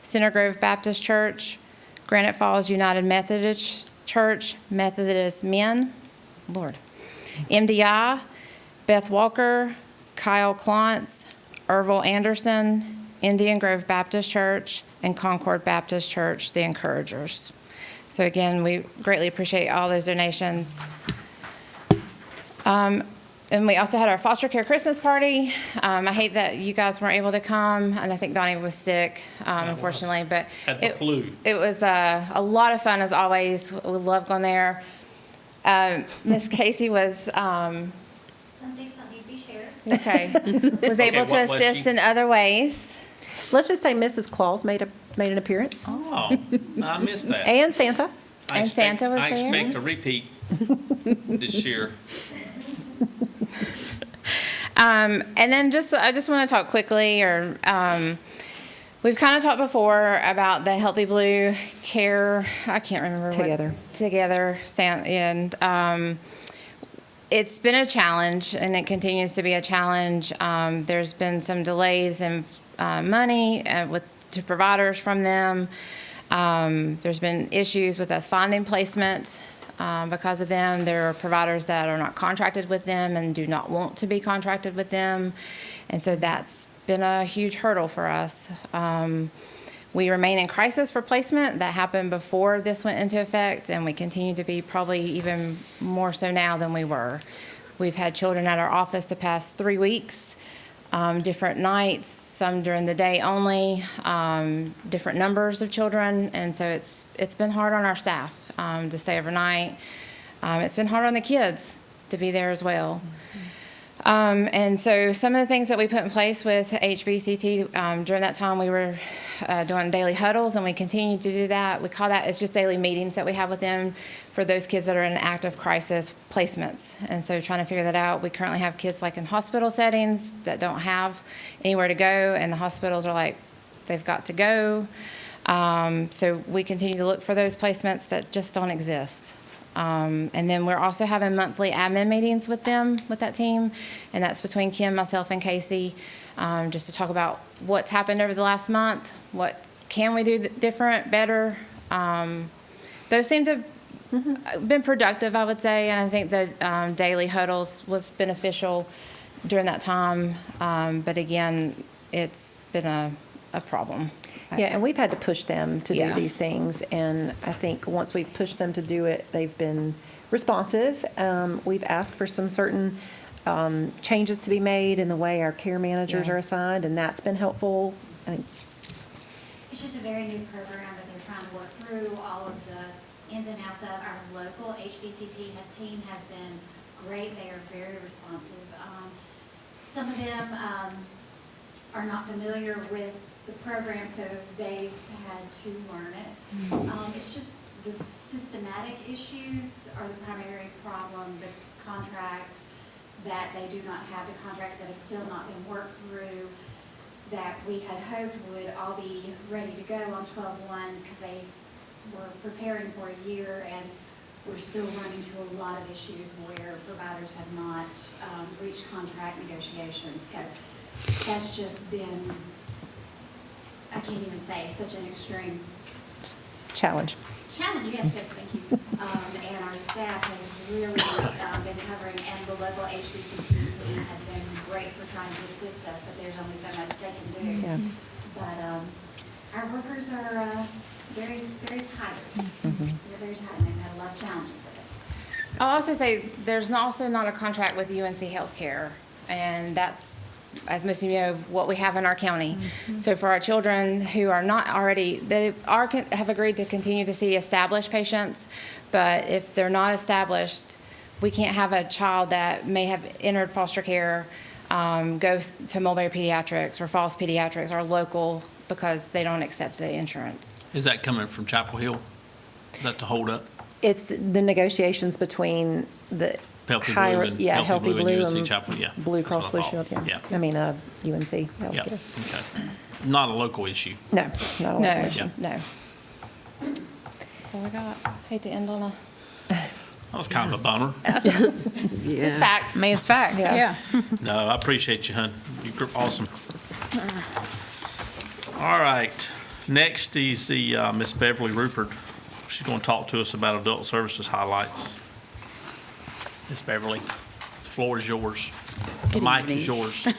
Center Grove Baptist Church, Granite Falls United Methodist Church, Methodist Men, Lord, MDI, Beth Walker, Kyle Klontz, Ervil Anderson, Indian Grove Baptist Church, and Concord Baptist Church, the Encouragers. So again, we greatly appreciate all those donations. And we also had our foster care Christmas party. I hate that you guys weren't able to come, and I think Donnie was sick, unfortunately, but Had the flu. it was a lot of fun as always. We love going there. Miss Casey was Some things don't need to be shared. was able what to was assist she? in other ways. Let's just say Mrs. Claus made an appearance, Oh, I missed that. and Santa. I And expect- Santa was I there? expect a repeat this year. And then I just want to talk quickly, we've kind of talked before about the Healthy Blue Care, I can't remember Together, and it's been a challenge, and it continues to be a challenge. There's been some delays in money to providers from them. There's been issues with us finding placement because of them. There are providers that are not contracted with them and do not want to be contracted with them. And so that's been a huge hurdle for us. We remain in crisis for placement. That happened before this went into effect, and we continue to be probably even more so now than we were. We've had children at our office the past 3 weeks, different nights, some during the day only, different numbers of children, and so it's been hard on our staff to stay overnight. It's been hard on the kids to be there as well. And so some of the things that we put in place with HBCT, during that time we were doing daily huddles, and we continue to do that. We call that, it's just daily meetings that we have with them for those kids that are in active crisis placements. And so trying to figure that out. We currently have kids like in hospital settings that don't have anywhere to go, and the hospitals are like, they've got to go. So we continue to look for those placements that just don't exist. And then we're also having monthly admin meetings with them, with that team, and that's between Kim, myself, and Casey, just to talk about what's happened over the last month, what can we do different, better. Those seem to have been productive, I would say, and I think that daily huddles was beneficial during that time. But again, it's been a problem. Yeah, and we've had to push them to do Yeah. these things, and I think once we've pushed them to do it, they've been responsive. We've asked for some certain changes to be made in the way our care managers Yeah. are assigned, and that's been helpful. I think It's just a very new program that they're trying to work through all of the ins and outs of. Our local HBCT team has been great. They are very responsive. Some of them are not familiar with the program, so they've had to learn it. It's just the systematic issues are the primary problem, the contracts that they do not have, the contracts that have still not been worked through, that we had hoped would all be ready to go on 12/1 because they were preparing for a year, and we're still running into a lot of issues where providers have not reached contract negotiations. So that's just been, I can't even say, such an extreme challenge. challenge. Yes, thank you. And our staff has really been covering, and the local HBCT team has been great for trying to assist us, but there's only so much they can do. Yeah. But our workers are very, very tired. They're very tired, and they've had a lot of challenges with it. I'll also say there's also not a contract with UNC Healthcare, and that's, as most of you know, what we have in our county. So for our children who are not already, have agreed to continue to see established patients, but if they're not established, we can't have a child that may have entered foster care go to Mulberry Pediatrics or Falls Pediatrics or local because they don't accept the insurance. Is that coming from Chapel Hill? Is that the holdup? It's the negotiations between the Healthy Blue higher, and yeah, Healthy Blue and UNC and Chapel, yeah. Blue That's Cross what I Blue thought. Shield, yeah. Yeah, I mean, UNC yeah, Healthcare. okay. Not a local issue. No, not a No, local issue. no. That's all I got. Hate to end on a, That was kind of a bummer. just Yeah. facts. I mean, it's facts, Yeah. yeah. No, I appreciate you, hon. You're awesome. All right. Next is the Miss Beverly Rupert. She's going to talk to us about adult services highlights. Miss Beverly, the floor is yours. The mic is yours. Do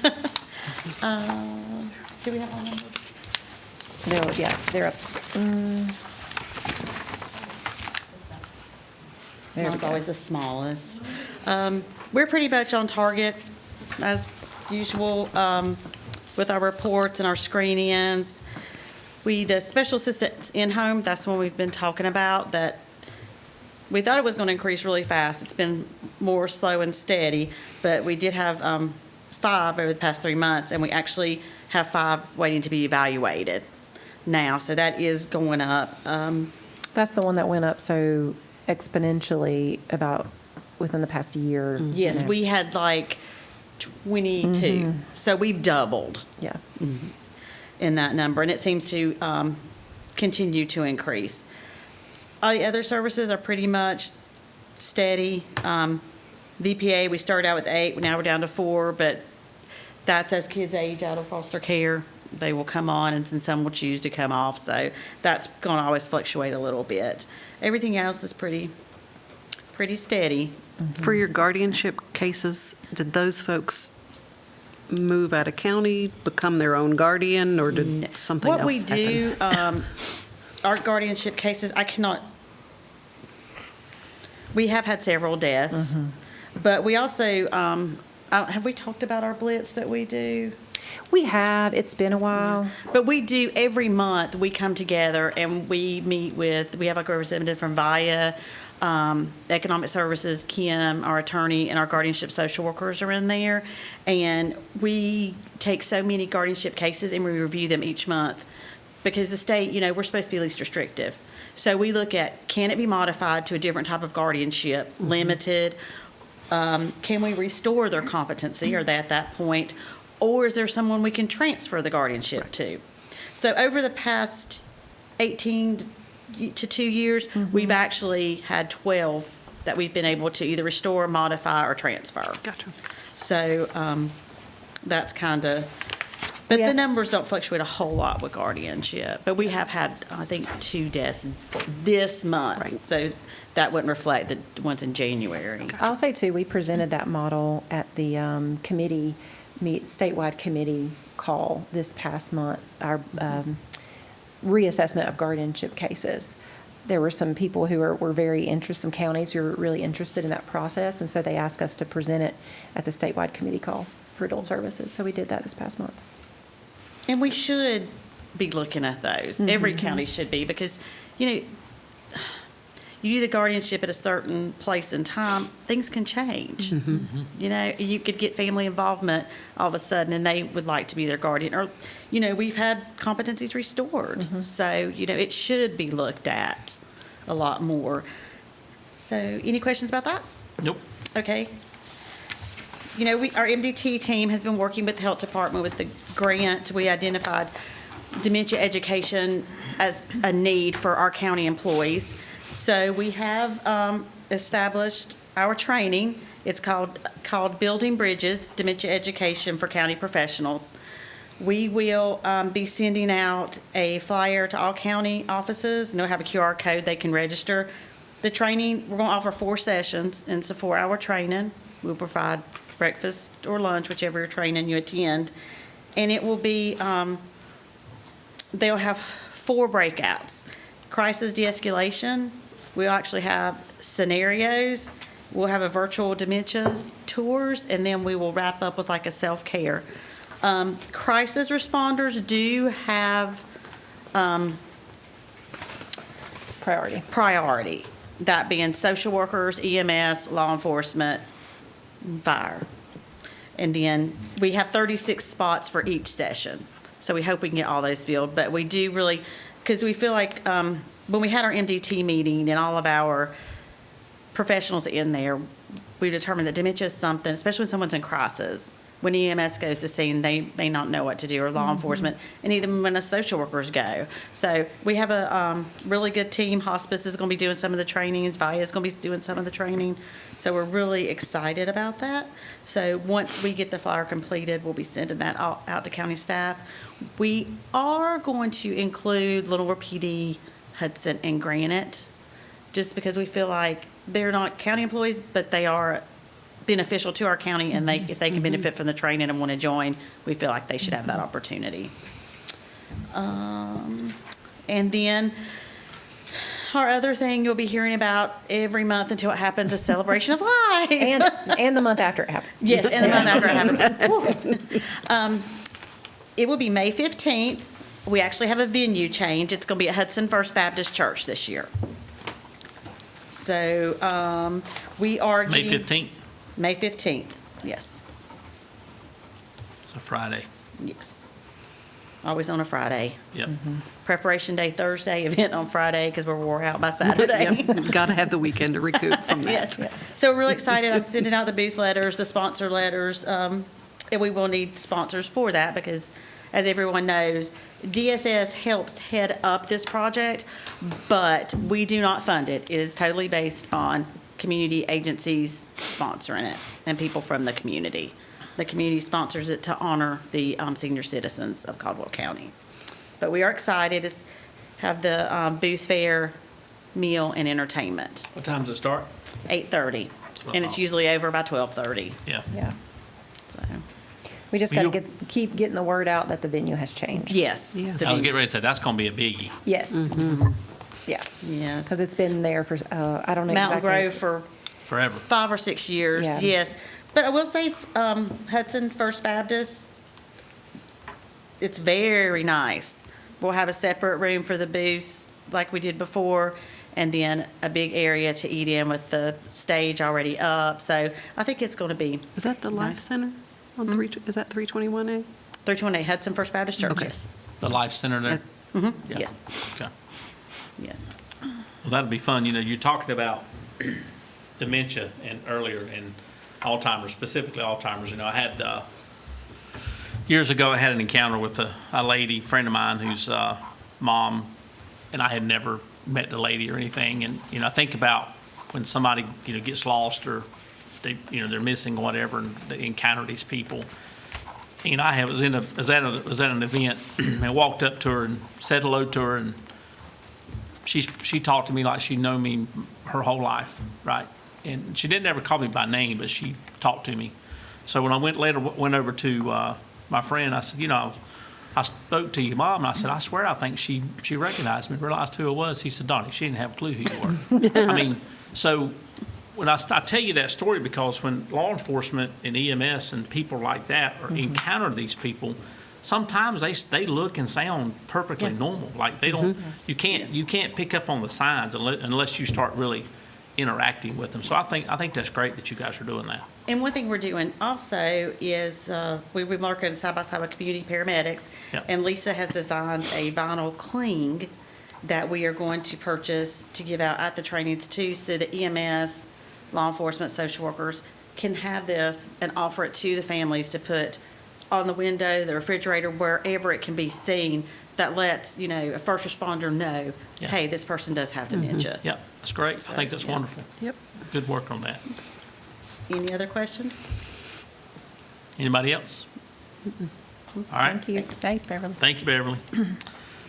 we have our number? They're up. There we Mine's go. always the smallest. We're pretty much on target as usual with our reports and our screenings. The special assistants in-home, that's one we've been talking about, that we thought it was going to increase really fast. It's been more slow and steady, but we did have 5 over the past 3 months, and we actually have 5 waiting to be evaluated now. So that is going up. That's the one that went up so exponentially about within the past year. Yes, we had like 22. So we've doubled Yeah. in that number, and it seems to continue to increase. All the other services are pretty much steady. VPA, we started out with 8, now we're down to 4, but that's as kids age out of foster care. They will come on, and then some will choose to come off, so that's going to always fluctuate a little bit. Everything else is pretty steady. For your guardianship cases, did those folks move out of county, become their own guardian, or did something else What we happen? do, our guardianship cases, we have had several deaths, but we also, have we talked about our blitz that we do? We have, it's been a while. But we do, every month, we come together and we meet with, we have like a representative from VIA, Economic Services, Kim, our attorney, and our guardianship social workers are in there. And we take so many guardianship cases and we review them each month. Because the state, we're supposed to be least restrictive. So we look at, can it be modified to a different type of guardianship, limited? Can we restore their competency? Are they at that point? Or is there someone we can transfer the guardianship to? So over the past 18 to 2 years, we've actually had 12 that we've been able to either restore, modify, or transfer. Gotcha. So that's kind of, but Yeah. the numbers don't fluctuate a whole lot with guardianship. But we have had, I think, 2 deaths this month. Right. So that wouldn't reflect the ones in January. I'll say too, we presented that model at the statewide committee call this past month, our reassessment of guardianship cases. There were some people who were very interested, some counties who were really interested in that process, and so they asked us to present it at the statewide committee call for adult services. So we did that this past month. And we should be looking at those. Every county should be, because, you do the guardianship at a certain place and time, things can change. You could get family involvement all of a sudden, and they would like to be their guardian. Or, we've had competencies restored. So, it should be looked at a lot more. So, any questions about that? Nope. Okay. Our MDT team has been working with the health department with the grant. We identified dementia education as a need for our county employees. So we have established our training. It's called Building Bridges, Dementia Education for County Professionals. We will be sending out a flyer to all county offices, and they'll have a QR code they can register. The training, we're going to offer 4 sessions, and it's a 4-hour training. We'll provide breakfast or lunch, whichever training you attend. And it will be, they'll have 4 breakouts. Crisis de-escalation, we'll actually have scenarios, we'll have a virtual dementia tours, and then we will wrap up with like a self-care. Crisis responders do have priority, that being social workers, EMS, law enforcement, fire. And then we have 36 spots for each session. So we hope we can get all those filled, but we do really, because we feel like when we had our MDT meeting and all of our professionals in there, we determined that dementia is something, especially when someone's in crisis. When EMS goes to scene, they may not know what to do, or law enforcement, and even when the social workers go. So we have a really good team. Hospice is going to be doing some of the trainings. VIA is going to be doing some of the training. So we're really excited about that. So once we get the flyer completed, we'll be sending that out to county staff. We are going to include Lenore PD, Hudson, and Granite, just because we feel like they're not county employees, but they are beneficial to our county, and if they can benefit from the training and want to join, we feel like they should have that opportunity. And then our other thing you'll be hearing about every month until it happens is Celebration of Life. And the month after it happens. Yes, and the month after it happens. It will be May 15th. We actually have a venue change. It's going to be at Hudson First Baptist Church this year. So we are May getting... 15th, May 15th, yes, it's a Friday. yes. Always on a Friday. Yep. Preparation day Thursday, event on Friday, because we're wore out by Saturday. Got to have the weekend to recoup from that. Yes. So we're really excited. I'm sending out the booth letters, the sponsor letters, and we will need sponsors for that because, as everyone knows, DSS helps head up this project, but we do not fund it. It is totally based on community agencies sponsoring it and people from the community. The community sponsors it to honor the senior citizens of Caldwell County. But we are excited to have the booth fair, meal, and entertainment. What time does it start? 8:30, what I and it's thought. usually over by 12:30. Yeah. Yeah. So We just got You'll- to keep getting the word out that the venue has changed. Yes. Yeah. the I was venue. getting ready to say, that's gonna be a biggie. Yes. Yeah, Yes. because it's been there for, I don't know Mountain exactly. Grove for Forever. 5 or 6 years, Yeah. yes. But I will say, Hudson First Baptist, it's very nice. We'll have a separate room for the booths like we did before, and then a big area to eat in with the stage already up. So I think it's going to be Is that the Life Nice. Center on is that 321A? 328 Hudson First Baptist Church, Okay. yes. The Life Center there? Yeah. Yes, Okay. yes. Well, that'll be fun. You know, you're talking about dementia and earlier and Alzheimer's, specifically Alzheimer's. You know, I had, years ago, I had an encounter with a lady, friend of mine, whose mom, and I had never met the lady or anything. And, you know, I think about when somebody, you know, gets lost or they, you know, they're missing or whatever, and they encounter these people. And I was at an event and walked up to her and said hello to her, and she talked to me like she'd known me her whole life, right? And she didn't ever call me by name, but she talked to me. So when I went over to my friend, I said, you know, I spoke to your mom, and I said, I swear I think she recognized me, realized who I was. He said, Donnie, she didn't have a clue who you were. I mean, so when I tell you that story, because when law enforcement and EMS and people like that encounter these people, sometimes they look and sound perfectly normal. Like they don't, you can't pick up on the signs unless you start really interacting with them. So I think that's great that you guys are doing that. And one thing we're doing also is, we've been working side by side with community paramedics. Yep. And Lisa has designed a vinyl cling that we are going to purchase to give out at the trainings too, so the EMS, law enforcement, social workers can have this and offer it to the families to put on the window, the refrigerator, wherever it can be seen, that lets, you know, a first responder know, Yeah. hey, this person does have dementia. Yeah, that's great. I think that's Yeah. wonderful. Yep. Good work on that. Any other questions? Anybody else? All right. Thank you. Thanks, Beverly. Thank you, Beverly.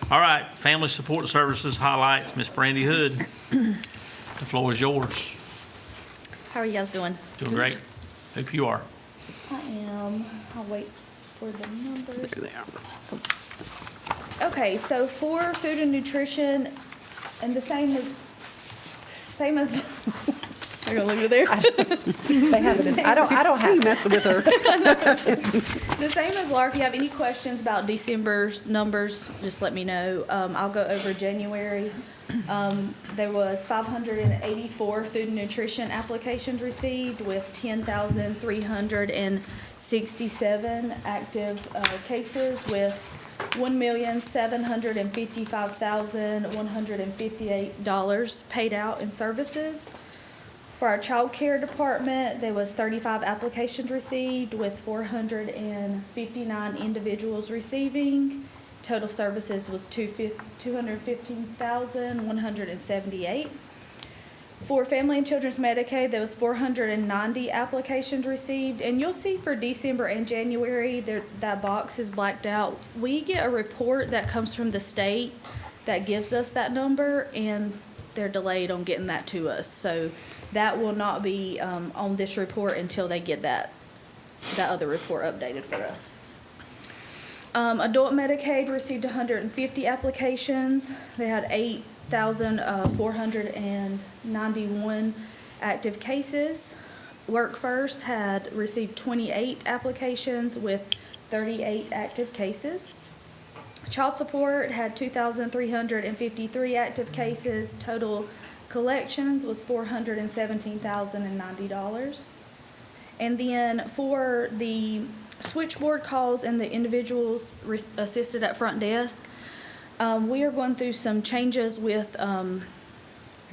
All right, Family Support Services highlights, Miss Brandy Hood. The floor is yours. How are you guys doing? Doing great. Hope you are. I am. I'll wait for the numbers. There they are. Okay, so for food and nutrition, and the same as, I'm gonna leave it there. They have it. I don't have You it. messing with her. The same as Laura, if you have any questions about December's numbers, just let me know. I'll go over January. There was 584 food and nutrition applications received with 10,367 active cases with $1,755,158 paid out in services. For our child care department, there was 35 applications received with 459 individuals receiving. Total services was $215,178. For family and children's Medicaid, there was 490 applications received. And you'll see for December and January, that box is blacked out. We get a report that comes from the state that gives us that number, and they're delayed on getting that to us. So that will not be on this report until they get that other report updated for us. Adult Medicaid received 150 applications. They had 8,491 active cases. WorkFirst had received 28 applications with 38 active cases. Child Support had 2,353 active cases. Total collections was $417,090. And then for the switchboard calls and the individuals assisted at front desk, we are going through some changes with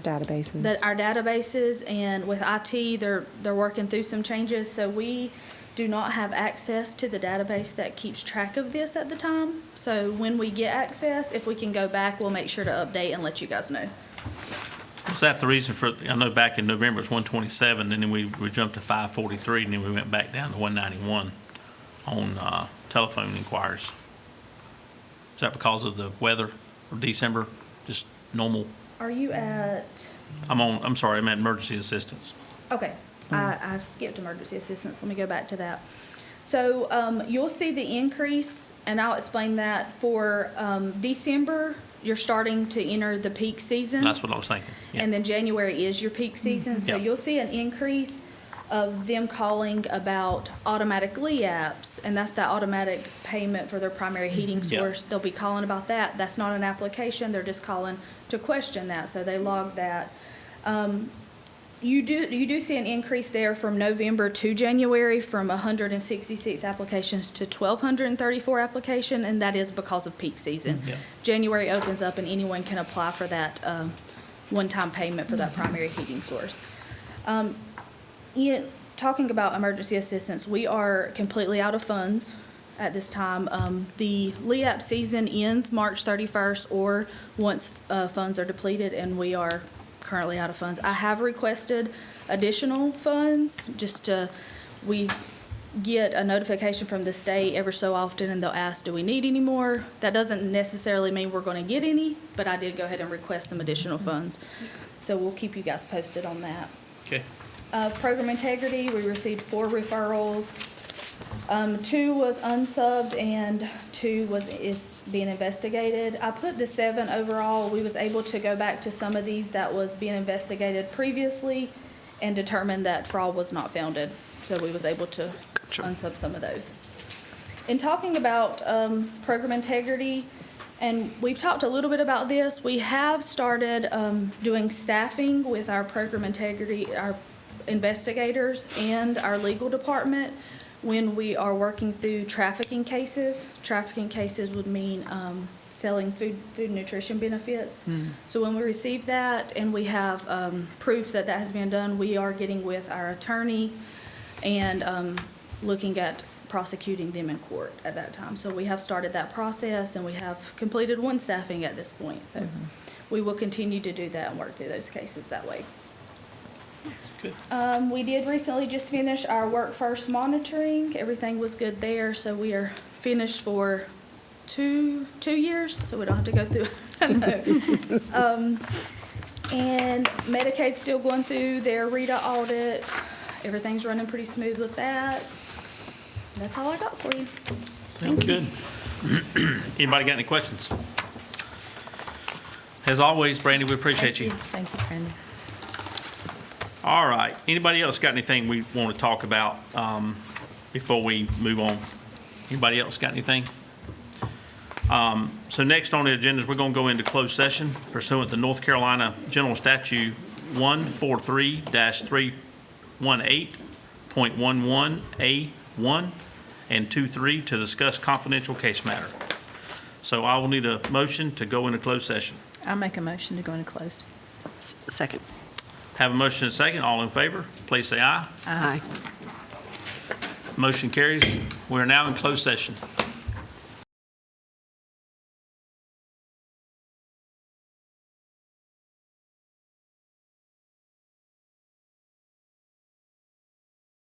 Databases. our databases, and with IT, they're working through some changes. So we do not have access to the database that keeps track of this at the time. So when we get access, if we can go back, we'll make sure to update and let you guys know. Was that the reason for, I know back in November it was 127, and then we jumped to 543, and then we went back down to 191 on telephone inquiries. Is that because of the weather or December, just normal? Are you at, I'm sorry, I'm at emergency assistance. okay, I skipped emergency assistance. Let me go back to that. So you'll see the increase, and I'll explain that. For December, you're starting to enter the peak season. That's what I was thinking. Yeah. And then January is your peak season. So Yeah. you'll see an increase of them calling about automatic LEAPs, and that's that automatic payment for their primary heating Yeah. source. They'll be calling about that. That's not an application. They're just calling to question that, so they log that. You do see an increase there from November to January from 166 applications to 1,234 application, and that is because of peak season. Yeah. January opens up and anyone can apply for that one-time payment for that primary heating source. Talking about emergency assistance, we are completely out of funds at this time. The LEAP season ends March 31st or once funds are depleted, and we are currently out of funds. I have requested additional funds, we get a notification from the state ever so often, and they'll ask, do we need any more? That doesn't necessarily mean we're going to get any, but I did go ahead and request some additional funds. So we'll keep you guys posted on that. Okay. Program integrity, we received 4 referrals. 2 was unsubbed and 2 is being investigated. I put the 7 overall. We was able to go back to some of these that was being investigated previously and determine that fraud was not founded. So we was able to unsub some of those. In talking about program integrity, and we've talked a little bit about this, we have started doing staffing with our program integrity, our investigators and our legal department when we are working through trafficking cases. Trafficking cases would mean selling food and nutrition benefits. So when we receive that and we have proof that that has been done, we are getting with our attorney and looking at prosecuting them in court at that time. So we have started that process, and we have completed 1 staffing at this point. So we will continue to do that and work through those cases that way. That's good. We did recently just finish our work first monitoring. Everything was good there, so we are finished for two years, so we don't have to go through. And Medicaid's still going through their RETA audit. Everything's running pretty smooth with that. That's all I got for you. Sounds good. Anybody got any questions? As always, Brandy, we appreciate you. Thank you, Brandon. All right. Anybody else got anything we want to talk about before we move on? Anybody else got anything? So next on the agenda is we're going to go into closed session pursuant to North Carolina General Statute 143-318.11A1 and 23 to discuss confidential case matter. So I will need a motion to go into closed session. I'll make a motion to go into closed. Second. Have a motion and a second. All in favor, please say aye. Aye. Motion carries. We are now in closed session.